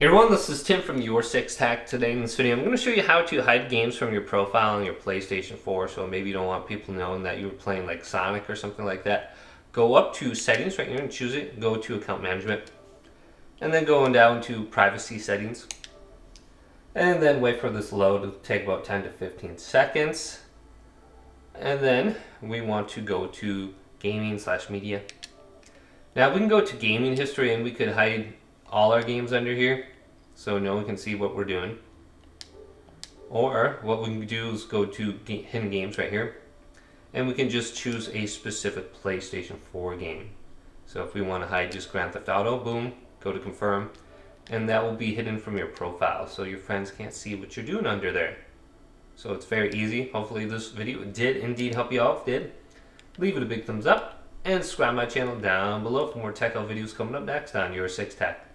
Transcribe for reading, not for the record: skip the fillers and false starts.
Hey everyone, this is Tim from Your Six Tech. Today in this video, I'm going to show you how to hide games from your profile on your PlayStation 4. So maybe you don't want people knowing that you were playing like Sonic or something like that. Go up to Settings right here and choose it. Go to Account Management. And then going down to Privacy Settings. And then wait for this load. It'll take about 10 to 15 seconds. And then we want to go to Gaming/Media. Now we can go to Gaming History and we could hide all our games under here so no one can see what we're doing. Or what we can do is go to Hidden Games right here and we can just choose a specific PlayStation 4 game. So if we want to hide just Grand Theft Auto, boom, go to Confirm, and that will be hidden from your profile so your friends can't see what you're doing under there. So it's very easy. Hopefully this video did indeed help you out. If it did, leave it a big thumbs up and subscribe my channel down below for more tech videos coming up next on Your Six Tech.